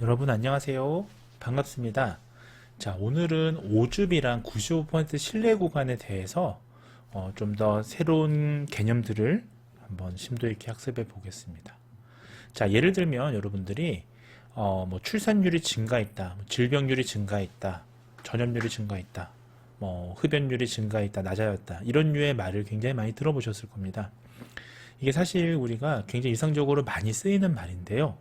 여러분 안녕하세요. 반갑습니다. 자, 오늘은 5줍이랑 95% 신뢰 구간에 대해서 좀 더 새로운 개념들을 한번 심도 있게 학습해 보겠습니다. 자, 예를 들면 여러분들이 뭐 출산율이 증가했다, 뭐 질병률이 증가했다, 전염률이 증가했다, 뭐 흡연율이 증가했다, 낮아졌다 이런 류의 말을 굉장히 많이 들어보셨을 겁니다. 이게 사실 우리가 굉장히 일상적으로 많이 쓰이는 말인데요.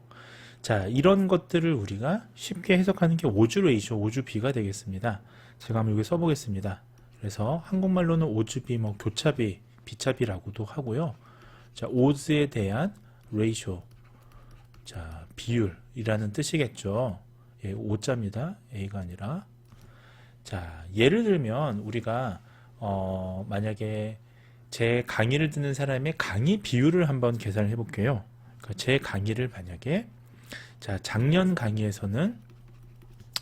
자, 이런 것들을 우리가 쉽게 해석하는 게 오주 레이쇼, 오주 비가 되겠습니다. 제가 한번 여기 써보겠습니다. 그래서 한국말로는 오주비, 뭐 교차비, 비차비라고도 하고요. 자, 오즈에 대한 레이쇼, 자, 비율이라는 뜻이겠죠. 예, 오자입니다. A가 아니라. 자, 예를 들면 우리가 만약에 제 강의를 듣는 사람의 강의 비율을 한번 계산을 해볼게요. 그러니까 제 강의를 만약에 자, 작년 강의에서는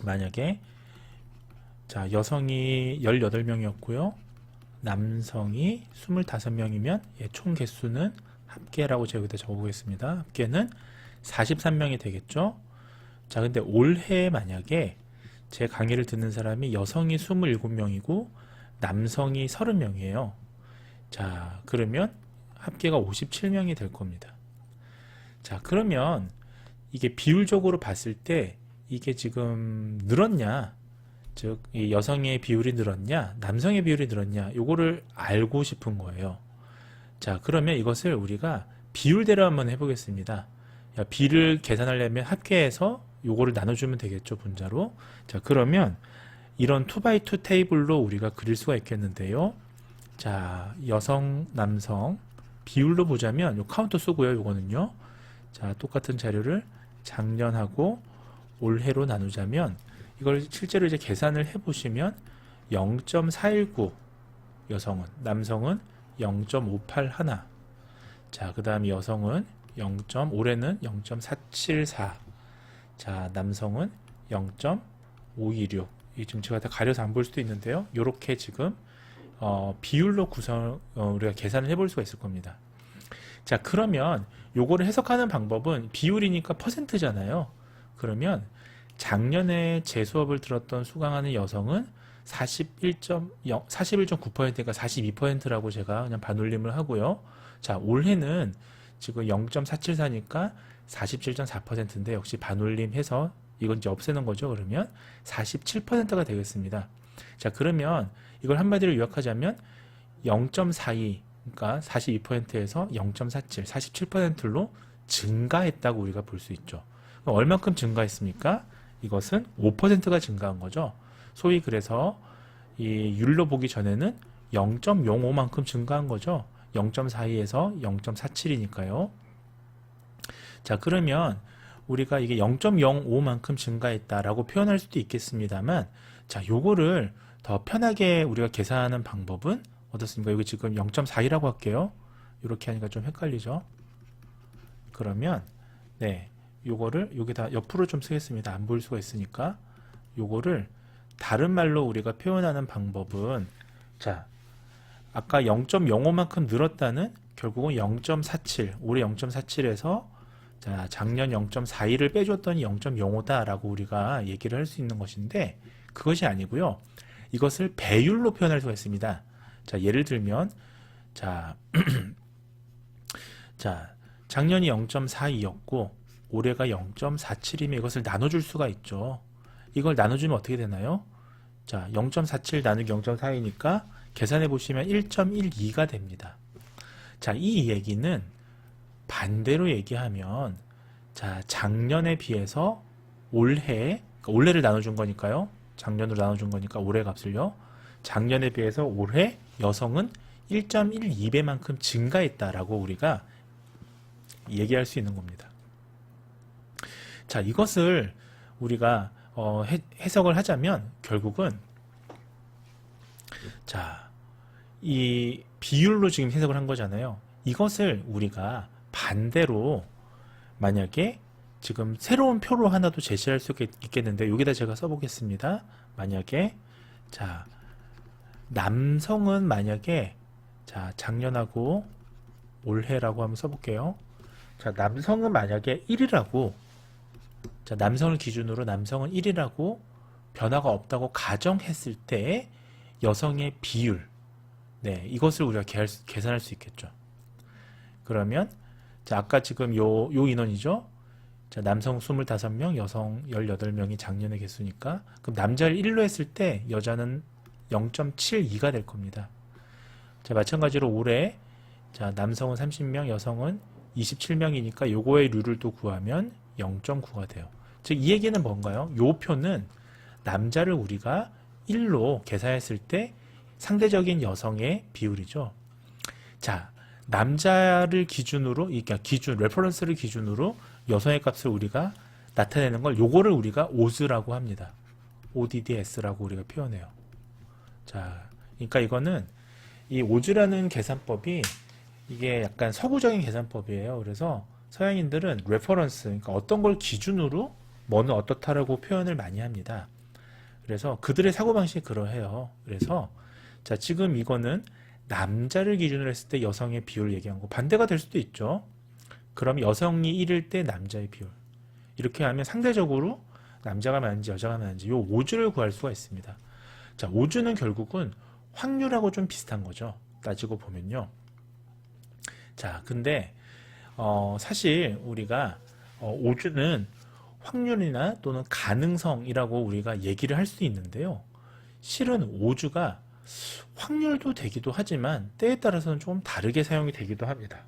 만약에 자, 여성이 18명이었고요. 남성이 25명이면 총 개수는 합계라고 제가 여기다 적어보겠습니다. 합계는 43명이 되겠죠. 자, 근데 올해 만약에 제 강의를 듣는 사람이 여성이 27명이고 남성이 30명이에요. 자, 그러면 합계가 57명이 될 겁니다. 자, 그러면 이게 비율적으로 봤을 때 이게 지금 늘었냐, 즉 이 여성의 비율이 늘었냐, 남성의 비율이 늘었냐, 요거를 알고 싶은 거예요. 자, 그러면 이것을 우리가 비율대로 한번 해보겠습니다. 야, 비를 계산하려면 합계해서 요거를 나눠주면 되겠죠, 분자로. 자, 그러면 이런 2x2 테이블로 우리가 그릴 수가 있겠는데요. 자, 여성, 남성 비율로 보자면 요 카운터 쓰고요, 요거는요. 자, 똑같은 자료를 작년하고 올해로 나누자면 이걸 실제로 이제 계산을 해보시면 0.419 여성은, 남성은 0.581. 자, 그 다음 여성은 올해는 0.474. 자, 남성은 0.526. 이 지금 제가 다 가려서 안 볼 수도 있는데요. 요렇게 지금 비율로 우리가 계산을 해볼 수가 있을 겁니다. 자, 그러면 요거를 해석하는 방법은 비율이니까 퍼센트잖아요. 그러면 작년에 제 수업을 들었던 수강하는 여성은 41.9%가 42%라고 제가 그냥 반올림을 하고요. 자, 올해는 지금 0.474니까 47.4%인데 역시 반올림해서 이건 이제 없애는 거죠. 그러면 47%가 되겠습니다. 자, 그러면 이걸 한마디로 요약하자면 0.42, 그러니까 42%에서 0.47, 47%로 증가했다고 우리가 볼 수 있죠. 그럼 얼만큼 증가했습니까? 이것은 5%가 증가한 거죠. 소위 그래서 이 율로 보기 전에는 0.05만큼 증가한 거죠. 0.42에서 0.47이니까요. 자, 그러면 우리가 이게 0.05만큼 증가했다라고 표현할 수도 있겠습니다만, 자, 요거를 더 편하게 우리가 계산하는 방법은 어떻습니까? 여기 지금 0.4이라고 할게요. 이렇게 하니까 좀 헷갈리죠? 그러면 네, 요거를 여기다 옆으로 좀 쓰겠습니다. 안 보일 수가 있으니까. 요거를 다른 말로 우리가 표현하는 방법은, 자, 아까 0.05만큼 늘었다는 결국은 0.47, 올해 0.47에서 자, 작년 0.41을 빼줬더니 0.05다라고 우리가 얘기를 할 수 있는 것인데, 그것이 아니고요. 이것을 배율로 표현할 수가 있습니다. 자, 예를 들면 자, 자, 작년이 0.42였고 올해가 0.47이면 이것을 나눠줄 수가 있죠. 이걸 나눠주면 어떻게 되나요? 자, 0.47 나누기 0.42니까 계산해 보시면 1.12가 됩니다. 자, 이 얘기는 반대로 얘기하면, 자, 작년에 비해서 올해, 그러니까 올해를 나눠준 거니까요. 작년으로 나눠준 거니까 올해 값을요. 작년에 비해서 올해 여성은 1.12배만큼 증가했다라고 우리가 얘기할 수 있는 겁니다. 자, 이것을 우리가 해석을 하자면 결국은, 자, 이 비율로 지금 해석을 한 거잖아요. 이것을 우리가 반대로 만약에 지금 새로운 표로 하나도 제시할 수 있겠는데, 여기다 제가 써보겠습니다. 만약에 자, 남성은 만약에 자, 작년하고 올해라고 한번 써볼게요. 자, 남성은 만약에 1이라고 자, 남성을 기준으로 남성은 1이라고 변화가 없다고 가정했을 때 여성의 비율, 네, 이것을 우리가 계산할 수 있겠죠. 그러면 자, 아까 지금 요 인원이죠. 자, 남성 25명, 여성 18명이 작년의 개수니까 그럼 남자를 1로 했을 때 여자는 0.72가 될 겁니다. 자, 마찬가지로 올해 자, 남성은 30명, 여성은 27명이니까 요거의 류를 또 구하면 0.9가 돼요. 즉, 이 얘기는 뭔가요? 요 표는 남자를 우리가 1로 계산했을 때 상대적인 여성의 비율이죠. 자, 남자를 기준으로, 그러니까 레퍼런스를 기준으로 여성의 값을 우리가 나타내는 걸 요거를 우리가 오즈라고 합니다. ODDS라고 우리가 표현해요. 자, 그러니까 이거는 이 오즈라는 계산법이 이게 약간 서구적인 계산법이에요. 그래서 서양인들은 레퍼런스, 그러니까 어떤 걸 기준으로 뭐는 어떻다라고 표현을 많이 합니다. 그래서 그들의 사고방식이 그러해요. 그래서 자, 지금 이거는 남자를 기준으로 했을 때 여성의 비율을 얘기한 거 반대가 될 수도 있죠. 그럼 여성이 1일 때 남자의 비율. 이렇게 하면 상대적으로 남자가 많은지 여자가 많은지 요 오주를 구할 수가 있습니다. 자, 오주는 결국은 확률하고 좀 비슷한 거죠. 따지고 보면요. 자, 근데 사실 우리가 오주는 확률이나 또는 가능성이라고 우리가 얘기를 할 수 있는데요. 실은 오주가 확률도 되기도 하지만 때에 따라서는 조금 다르게 사용이 되기도 합니다.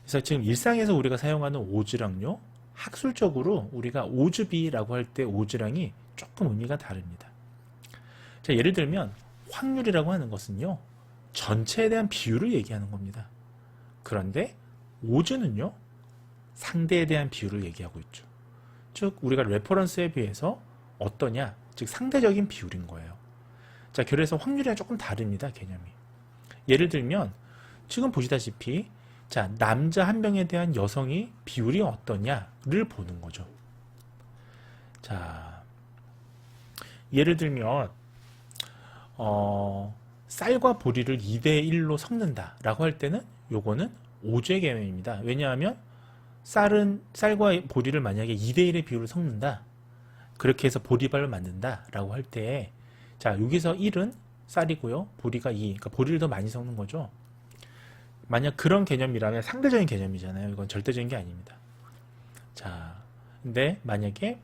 그래서 지금 일상에서 우리가 사용하는 오주랑요, 학술적으로 우리가 오주비라고 할 때 오주랑이 조금 의미가 다릅니다. 자, 예를 들면 확률이라고 하는 것은요, 전체에 대한 비율을 얘기하는 겁니다. 그런데 오주는요, 상대에 대한 비율을 얘기하고 있죠. 즉 우리가 레퍼런스에 비해서 어떠냐, 즉 상대적인 비율인 거예요. 자, 그래서 확률이랑 조금 다릅니다, 개념이. 예를 들면 지금 보시다시피 자, 남자 한 명에 대한 여성이 비율이 어떠냐를 보는 거죠. 자, 예를 들면 쌀과 보리를 2대1로 섞는다라고 할 때는 요거는 오주의 개념입니다. 왜냐하면 쌀과 보리를 만약에 2대1의 비율을 섞는다. 그렇게 해서 보리밥을 만든다 라고 할 때, 자, 여기서 1은 쌀이고요. 보리가 2. 그러니까 보리를 더 많이 섞는 거죠. 만약 그런 개념이라면 상대적인 개념이잖아요. 이건 절대적인 게 아닙니다. 자, 근데 만약에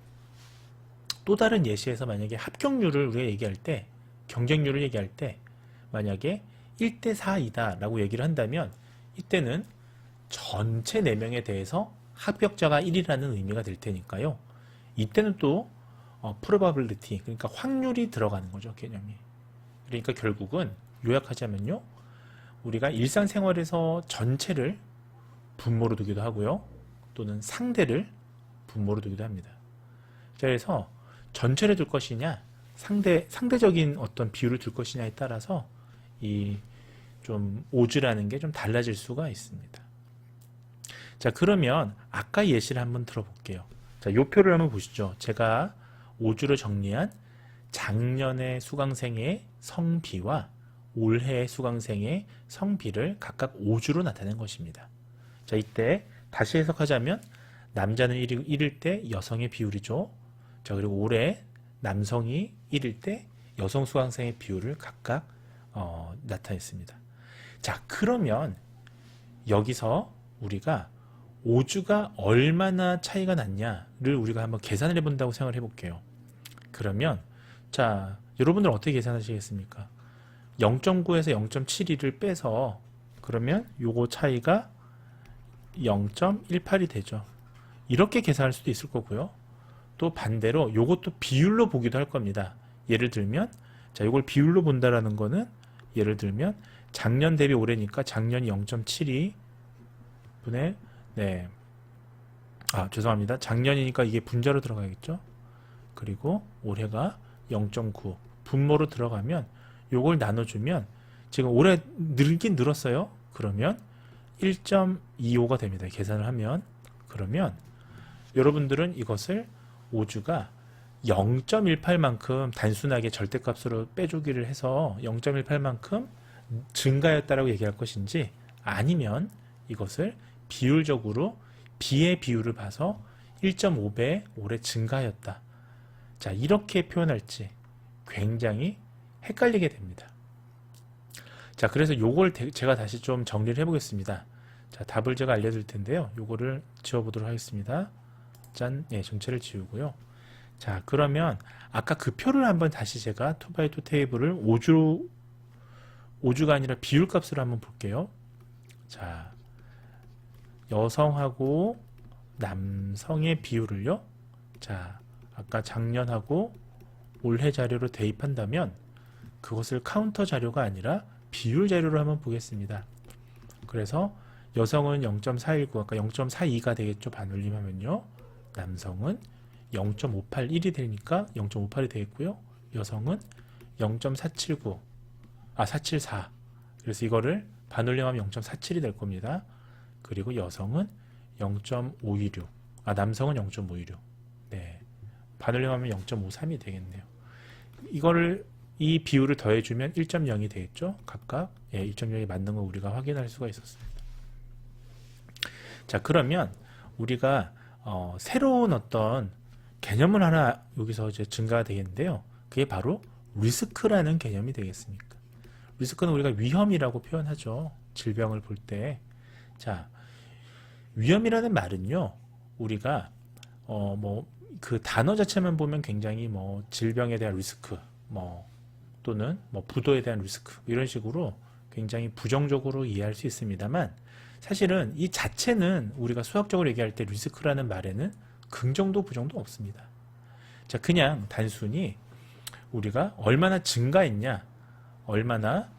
또 다른 예시에서 만약에 합격률을 우리가 얘기할 때, 경쟁률을 얘기할 때, 만약에 1대4이다 라고 얘기를 한다면, 이때는 전체 4명에 대해서 합격자가 1이라는 의미가 될 테니까요. 이때는 또 probability, 그러니까 확률이 들어가는 거죠, 개념이. 그러니까 결국은 요약하자면요, 우리가 일상생활에서 전체를 분모로 두기도 하고요, 또는 상대를 분모로 두기도 합니다. 그래서 전체를 둘 것이냐, 상대적인 어떤 비율을 둘 것이냐에 따라서 이 좀 오주라는 게 좀 달라질 수가 있습니다. 자, 그러면 아까 예시를 한번 들어볼게요. 자, 요 표를 한번 보시죠. 제가 오주를 정리한 작년의 수강생의 성비와 올해의 수강생의 성비를 각각 오주로 나타낸 것입니다. 자, 이때 다시 해석하자면 남자는 1일 때 여성의 비율이죠. 자, 그리고 올해 남성이 1일 때 여성 수강생의 비율을 각각 나타냈습니다. 자, 그러면 여기서 우리가 오주가 얼마나 차이가 났냐를 우리가 한번 계산을 해본다고 생각을 해볼게요. 그러면 자, 여러분들 어떻게 계산하시겠습니까? 0.9에서 0.72를 빼서 그러면 요거 차이가 0.18이 되죠. 이렇게 계산할 수도 있을 거고요. 또 반대로 요것도 비율로 보기도 할 겁니다. 예를 들면 자, 요걸 비율로 본다라는 거는 예를 들면 작년 대비 올해니까 작년이 0.72 분의 네. 죄송합니다. 작년이니까 이게 분자로 들어가겠죠? 그리고 올해가 0.9 분모로 들어가면 요걸 나눠주면 지금 올해 늘긴 늘었어요. 그러면 1.25가 됩니다. 계산을 하면. 그러면 여러분들은 이것을 오주가 0.18만큼 단순하게 절대값으로 빼주기를 해서 0.18만큼 증가했다라고 얘기할 것인지, 아니면 이것을 비율적으로 B의 비율을 봐서 1.5배 올해 증가하였다. 자, 이렇게 표현할지 굉장히 헷갈리게 됩니다. 자, 그래서 요걸 제가 다시 좀 정리를 해보겠습니다. 자, 답을 제가 알려드릴 텐데요. 요거를 지워보도록 하겠습니다. 짠, 예, 전체를 지우고요. 자, 그러면 아까 그 표를 한번 다시 제가 2x2 테이블을 5주가 아니라 비율값으로 한번 볼게요. 자, 여성하고 남성의 비율을요. 자, 아까 작년하고 올해 자료로 대입한다면 그것을 카운터 자료가 아니라 비율 자료로 한번 보겠습니다. 그래서 여성은 0.419, 아까 0.42가 되겠죠. 반올림하면요. 남성은 0.581이 되니까 0.58이 되겠고요. 여성은 0.479, 474. 그래서 이거를 반올림하면 0.47이 될 겁니다. 그리고 여성은 0.526, 남성은 0.526. 네. 반올림하면 0.53이 되겠네요. 이 비율을 더해주면 1.0이 되겠죠. 각각 1.0이 맞는 거 우리가 확인할 수가 있었습니다. 자, 그러면 우리가 새로운 어떤 개념을 하나 여기서 이제 증가가 되겠는데요. 그게 바로 리스크라는 개념이 되겠습니까? 리스크는 우리가 위험이라고 표현하죠. 질병을 볼 때. 자, 위험이라는 말은요, 우리가 그 단어 자체만 보면 굉장히 질병에 대한 리스크, 또는 부도에 대한 리스크 이런 식으로 굉장히 부정적으로 이해할 수 있습니다만, 사실은 이 자체는 우리가 수학적으로 얘기할 때 리스크라는 말에는 긍정도 부정도 없습니다. 자, 그냥 단순히 우리가 얼마나 증가했냐, 얼마나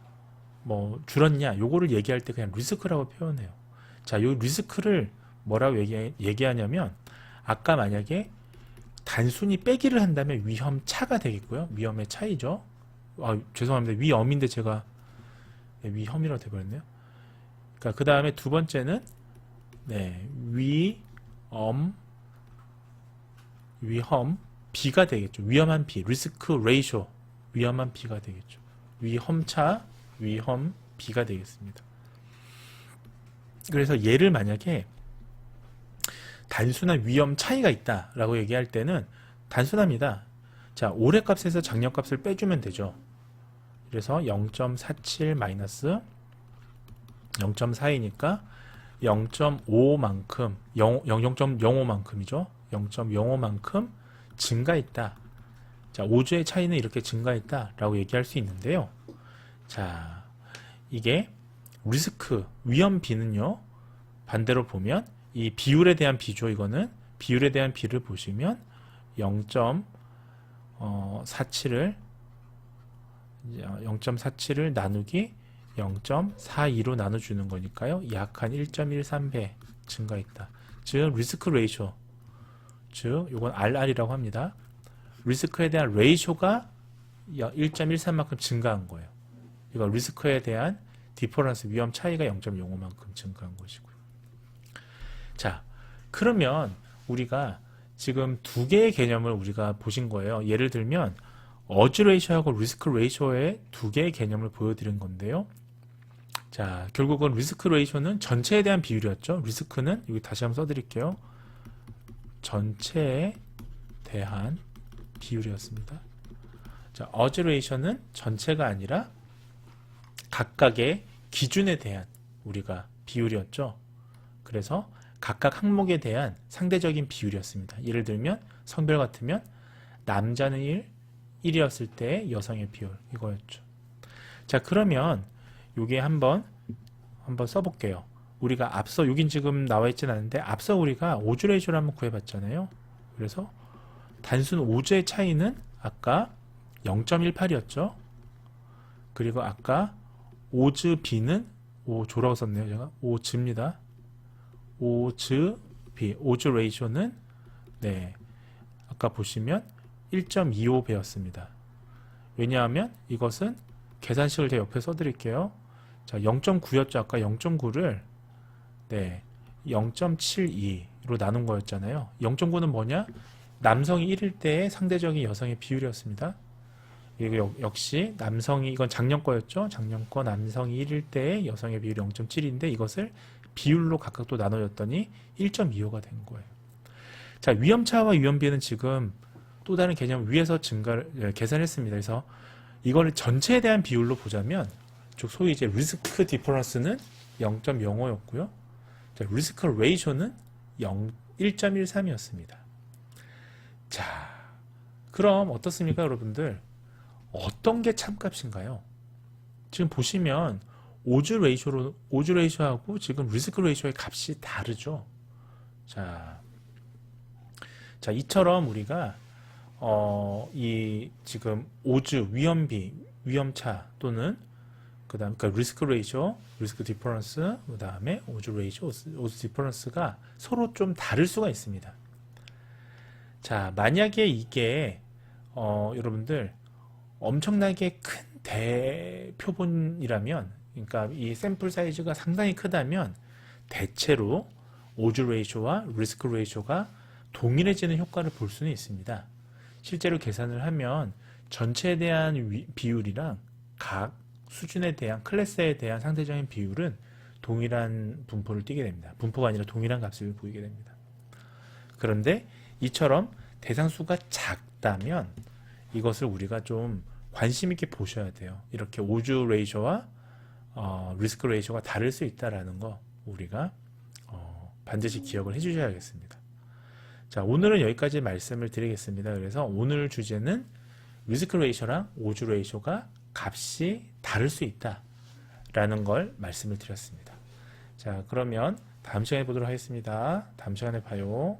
줄었냐, 요거를 얘기할 때 그냥 리스크라고 표현해요. 자, 요 리스크를 뭐라고 얘기하냐면, 아까 만약에 단순히 빼기를 한다면 위험차가 되겠고요. 위험의 차이죠. 죄송합니다. 위험인데 제가 위험이라고 돼버렸네요. 그러니까 그 다음에 두 번째는 위험 B가 되겠죠. 위험한 B, 리스크 레이쇼, 위험한 B가 되겠죠. 위험차, 위험 B가 되겠습니다. 그래서 얘를 만약에 단순한 위험 차이가 있다라고 얘기할 때는 단순합니다. 자, 올해 값에서 작년 값을 빼주면 되죠. 그래서 0.47 마이너스 0.42니까 0.5만큼 0.05만큼이죠. 0.05만큼 증가했다. 자, 5주의 차이는 이렇게 증가했다라고 얘기할 수 있는데요. 자, 이게 리스크, 위험 B는요. 반대로 보면 이 비율에 대한 B죠. 이거는 비율에 대한 B를 보시면 0.47을 나누기 0.42로 나눠주는 거니까요. 약 한 1.13배 증가했다. 즉 리스크 레이쇼, 즉 이건 RR이라고 합니다. 리스크에 대한 레이쇼가 1.13만큼 증가한 거예요. 이거 리스크에 대한 디퍼런스, 위험 차이가 0.05만큼 증가한 것이고요. 자, 그러면 우리가 지금 두 개의 개념을 우리가 보신 거예요. 예를 들면 어즈 레이쇼하고 리스크 레이쇼의 두 개의 개념을 보여드린 건데요. 자, 결국은 리스크 레이쇼는 전체에 대한 비율이었죠. 리스크는 여기 다시 한번 써드릴게요. 전체에 대한 비율이었습니다. 자, 어즈 레이쇼는 전체가 아니라 각각의 기준에 대한 우리가 비율이었죠. 그래서 각각 항목에 대한 상대적인 비율이었습니다. 예를 들면 성별 같으면 남자는 1이었을 때 여성의 비율 이거였죠. 자, 그러면 요게 한번 써볼게요. 우리가 앞서 여긴 지금 나와 있진 않은데 앞서 우리가 오즈 레이쇼를 한번 구해봤잖아요. 그래서 단순 오즈의 차이는 아까 0.18이었죠. 그리고 아까 오즈 B는 조라고 썼네요. 제가 오즈입니다. 오즈 B, 오즈 레이쇼는 아까 보시면 1.25배였습니다. 왜냐하면 이것은 계산식을 제가 옆에 써드릴게요. 자, 0.9였죠. 아까 0.9를 0.72로 나눈 거였잖아요. 0.9는 뭐냐? 남성이 1일 때의 상대적인 여성의 비율이었습니다. 그리고 역시 남성이, 이건 작년 거였죠. 작년 거 남성이 1일 때의 여성의 비율이 0.7인데 이것을 비율로 각각 또 나눠줬더니 1.25가 된 거예요. 자, 위험차와 위험비는 지금 또 다른 개념 위에서 계산했습니다. 그래서 이거를 전체에 대한 비율로 보자면 즉 소위 이제 리스크 디퍼런스는 0.05였고요. 리스크 레이쇼는 1.13이었습니다. 자, 그럼 어떻습니까, 여러분들? 어떤 게 참값인가요? 지금 보시면 오즈 레이쇼하고 지금 리스크 레이쇼의 값이 다르죠. 자, 이처럼 우리가 이 지금 오즈 위험비, 위험차 또는 그다음 그러니까 리스크 레이쇼, 리스크 디퍼런스, 그다음에 오즈 레이쇼, 오즈 디퍼런스가 서로 좀 다를 수가 있습니다. 자, 만약에 이게 여러분들 엄청나게 큰 대표본이라면, 그러니까 이 샘플 사이즈가 상당히 크다면 대체로 오즈 레이쇼와 리스크 레이쇼가 동일해지는 효과를 볼 수는 있습니다. 실제로 계산을 하면 전체에 대한 비율이랑 각 수준에 대한 클래스에 대한 상대적인 비율은 동일한 분포를 띠게 됩니다. 분포가 아니라 동일한 값을 보이게 됩니다. 그런데 이처럼 대상수가 작다면 이것을 우리가 좀 관심 있게 보셔야 돼요. 이렇게 오즈 레이쇼와 리스크 레이쇼가 다를 수 있다라는 거 우리가 반드시 기억을 해주셔야겠습니다. 자, 오늘은 여기까지 말씀을 드리겠습니다. 그래서 오늘 주제는 리스크 레이쇼랑 오즈 레이쇼가 값이 다를 수 있다라는 걸 말씀을 드렸습니다. 자, 그러면 다음 시간에 보도록 하겠습니다. 다음 시간에 봐요.